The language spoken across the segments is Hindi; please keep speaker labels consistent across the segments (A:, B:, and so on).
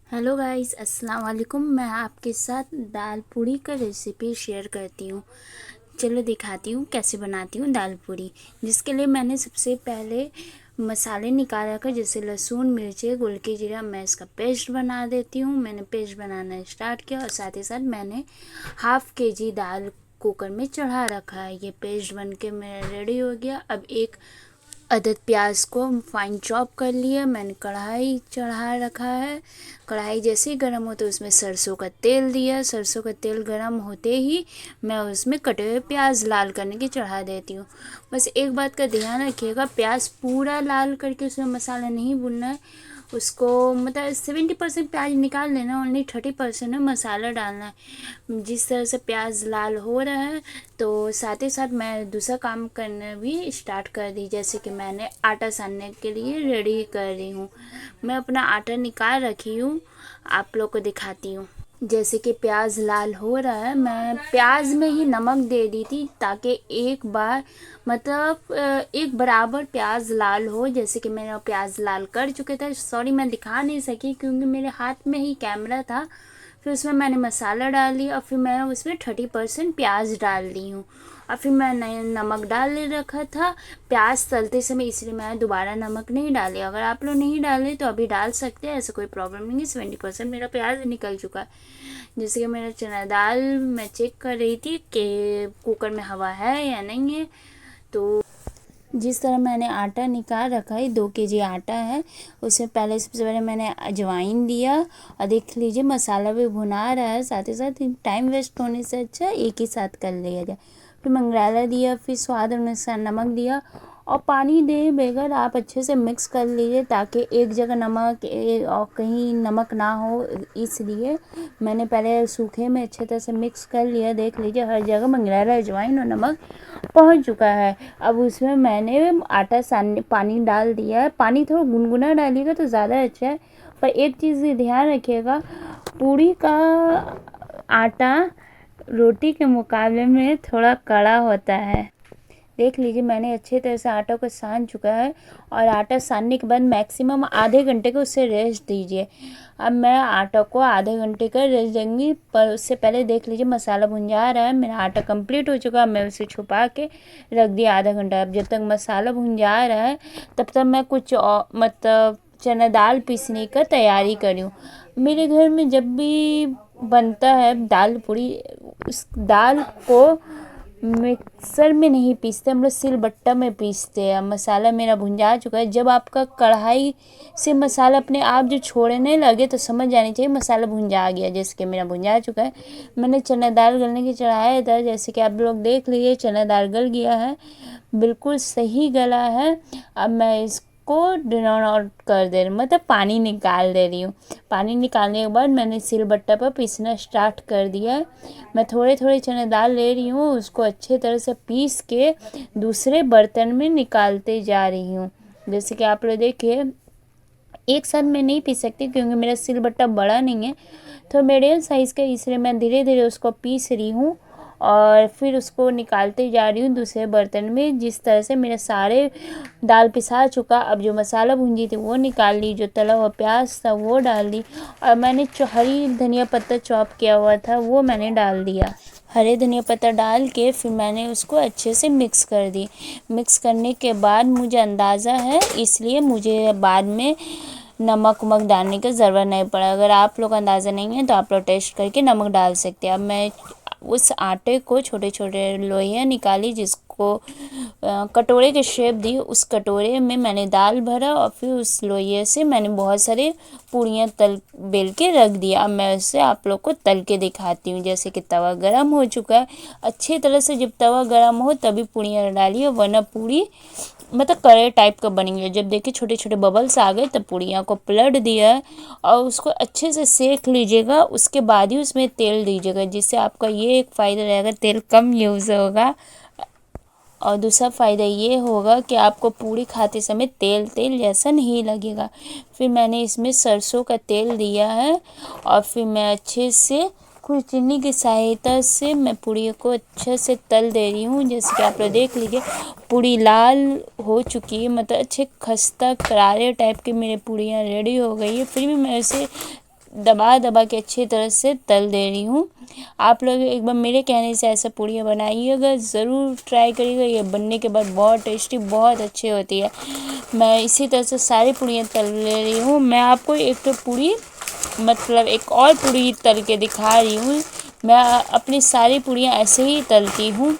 A: हेलो गाइस, अस्सलाम वालेकुम। मैं आपके साथ दाल पूड़ी का रेसिपी शेयर करती हूँ। चलो दिखाती हूँ कैसे बनाती हूँ दाल पूड़ी। जिसके लिए मैंने सबसे पहले मसाले निकाल रखा, जैसे लहसुन, मिर्ची, गोलकी जीरा। मैं इसका पेस्ट बना देती हूँ। मैंने पेस्ट बनाना स्टार्ट किया और साथ ही साथ मैंने हाफ़ केजी दाल कुकर में चढ़ा रखा है। ये पेस्ट बन के मेरा रेडी हो गया। अब एक अदद प्याज को फाइन चॉप कर लिया। मैंने कढ़ाई चढ़ा रखा है। कढ़ाई जैसे ही गर्म हो तो उसमें सरसों का तेल दिया। सरसों का तेल गर्म होते ही मैं उसमें कटे हुए प्याज लाल करने की चढ़ा देती हूँ। बस एक बात का ध्यान रखिएगा, प्याज पूरा लाल करके उसमें मसाला नहीं भूनना है। उसको मतलब 70% प्याज निकाल लेना, ओनली 30% में मसाला डालना है। जिस तरह से प्याज लाल हो रहा है तो साथ ही साथ मैं दूसरा काम करना भी स्टार्ट कर दी। जैसे कि मैंने आटा सानने के लिए रेडी कर रही हूँ। मैं अपना आटा निकाल रखी हूँ, आप लोग को दिखाती हूँ। जैसे कि प्याज लाल हो रहा है, मैं प्याज में ही नमक दे दी थी ताकि एक बार मतलब एक बराबर प्याज लाल हो। जैसे कि मेरा प्याज लाल कर चुके थे। सॉरी, मैं दिखा नहीं सकी क्योंकि मेरे हाथ में ही कैमरा था। फिर उसमें मैंने मसाला डाल दिया और फिर मैं उसमें 30% प्याज डाल दी हूँ। और फिर मैंने नमक डाल ले रखा था प्याज तलते समय, इसलिए मैं दोबारा नमक नहीं डाली। अगर आप लोग नहीं डाले तो अभी डाल सकते हैं, ऐसा कोई प्रॉब्लम नहीं है। 70% मेरा प्याज निकल चुका है। जैसे कि मेरा चना दाल मैं चेक कर रही थी कि कुकर में हवा है या नहीं है। तो जिस तरह मैंने आटा निकाल रखा है, 2 केजी आटा है। उसमें पहले सबसे पहले मैंने अजवाइन दिया और देख लीजिए मसाला भी भुना रहा है। साथ ही साथ टाइम वेस्ट होने से अच्छा एक ही साथ कर लिया जाए। फिर मंगराला दिया, फिर स्वाद अनुसार नमक दिया और पानी दे बगैर आप अच्छे से मिक्स कर लीजिए ताकि एक जगह नमक और कहीं नमक ना हो। इसलिए मैंने पहले सूखे में अच्छे तरह से मिक्स कर लिया। देख लीजिए हर जगह मंगराला, अजवाइन और नमक पहुंच चुका है। अब उसमें मैंने आटा सानने पानी डाल दिया है। पानी थोड़ा गुनगुना डालिएगा तो ज़्यादा अच्छा है। पर एक चीज़ ध्यान रखिएगा, पूड़ी का आटा रोटी के मुकाबले में थोड़ा कड़ा होता है। देख लीजिए मैंने अच्छे तरह से आटा को सान चुका है और आटा सानने के बाद मैक्सिमम आधे घंटे को उससे रेस्ट दीजिए। अब मैं आटा को आधे घंटे का रेस्ट देंगी, पर उससे पहले देख लीजिए मसाला भुन जा रहा है। मेरा आटा कंप्लीट हो चुका है। मैं उसे छुपा के रख दिया आधा घंटा। अब जब तक मसाला भुन जा रहा है तब तक मैं कुछ मतलब चना दाल पीसने का तैयारी करी हूँ। मेरे घर में जब भी बनता है दाल पूड़ी, उस दाल को मिक्सर में नहीं पीसते, हम लोग सिलबट्टा में पीसते हैं। मसाला मेरा भुंजा चुका है। जब आपका कढ़ाई से मसाला अपने आप जो छोड़ने लगे तो समझ जानी चाहिए मसाला भुंजा गया। जैसे कि मेरा भुंजा चुका है। मैंने चना दाल गलने के चढ़ाया था, जैसे कि आप लोग देख लीजिए चना दाल गल गया है, बिल्कुल सही गला है। अब मैं इसको ड्रेन आउट कर दे रही हूँ, मतलब पानी निकाल दे रही हूँ। पानी निकालने के बाद मैंने सिलबट्टा पर पीसना स्टार्ट कर दिया। मैं थोड़े थोड़े चने दाल ले रही हूँ, उसको अच्छे तरह से पीस के दूसरे बर्तन में निकालते जा रही हूँ। जैसे कि आप लोग देखिए एक साथ मैं नहीं पीस सकती क्योंकि मेरा सिलबट्टा बड़ा नहीं है, तो मीडियम साइज़ का, इसलिए मैं धीरे धीरे उसको पीस रही हूँ और फिर उसको निकालते जा रही हूँ दूसरे बर्तन में। जिस तरह से मेरे सारे दाल पिसा चुका। अब जो मसाला भूंजी थी वो निकाल ली, जो तला हुआ प्याज था वो डाल दी और मैंने हरी धनिया पत्ता चॉप किया हुआ था वो मैंने डाल दिया। हरे धनिया पत्ता डाल के फिर मैंने उसको अच्छे से मिक्स कर दी। मिक्स करने के बाद मुझे अंदाज़ा है, इसलिए मुझे बाद में नमक वमक डालने की ज़रूरत नहीं पड़ा। अगर आप लोग अंदाज़ा नहीं है तो आप लोग टेस्ट करके नमक डाल सकते हैं। अब मैं उस आटे को छोटे छोटे लोइयाँ निकाली, जिसको कटोरे के शेप दी। उस कटोरे में मैंने दाल भरा और फिर उस लोइये से मैंने बहुत सारे पूड़ियाँ तल बेल के रख दिया। अब मैं उससे आप लोग को तल के दिखाती हूँ। जैसे कि तवा गरम हो चुका है, अच्छे तरह से जब तवा गरम हो तभी पूड़ियाँ डालिए, वरना पूड़ी मतलब कड़े टाइप का बनेंगे। जब देखिए छोटे छोटे बबल्स आ गए तब पूड़ियाँ को पलट दिया है और उसको अच्छे से सेक लीजिएगा। उसके बाद ही उसमें तेल दीजिएगा, जिससे आपका ये एक फ़ायदा रहेगा, तेल कम यूज़ होगा। और दूसरा फ़ायदा ये होगा कि आपको पूड़ी खाते समय तेल तेल जैसा नहीं लगेगा। फिर मैंने इसमें सरसों का तेल दिया है और फिर मैं अच्छे से खुरचनी की सहायता से मैं पूड़ी को अच्छे से तल दे रही हूँ। जैसे कि आप लोग देख लीजिए पूड़ी लाल हो चुकी है, मतलब अच्छे खस्ता करारे टाइप की मेरी पूड़ियाँ रेडी हो गई है। फिर भी मैं इसे दबा दबा के अच्छी तरह से तल दे रही हूँ। आप लोग एक बार मेरे कहने से ऐसा पूड़ियाँ बनाइएगा, ज़रूर ट्राई करिएगा। ये बनने के बाद बहुत टेस्टी, बहुत अच्छी होती है। मैं इसी तरह से सारी पूड़ियाँ तल ले रही हूँ। मैं आपको एक तो पूड़ी मतलब एक और पूड़ी तल के दिखा रही हूँ। मैं अपनी सारी पूड़ियाँ ऐसे ही तलती हूँ।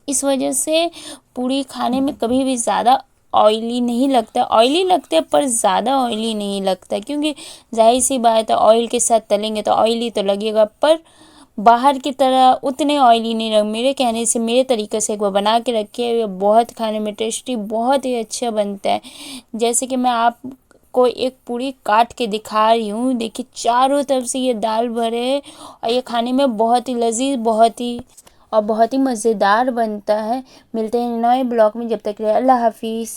A: इस वजह से पूड़ी खाने में कभी भी ज़्यादा ऑयली नहीं लगता। ऑयली लगता है पर ज़्यादा ऑयली नहीं लगता, क्योंकि जाहिर सी बात है ऑयल के साथ तलेंगे तो ऑयली तो लगेगा, पर बाहर की तरह उतने ऑयली नहीं लग। मेरे कहने से, मेरे तरीके से एक बार बना के रखिए, ये बहुत खाने में टेस्टी, बहुत ही अच्छा बनता है। जैसे कि मैं आपको एक पूड़ी काट के दिखा रही हूँ। देखिए चारों तरफ से ये दाल भरे है और ये खाने में बहुत ही लजीज, बहुत ही मज़ेदार बनता है। मिलते हैं नए ब्लॉग में, जब तक के लिए अल्लाह हाफिज़।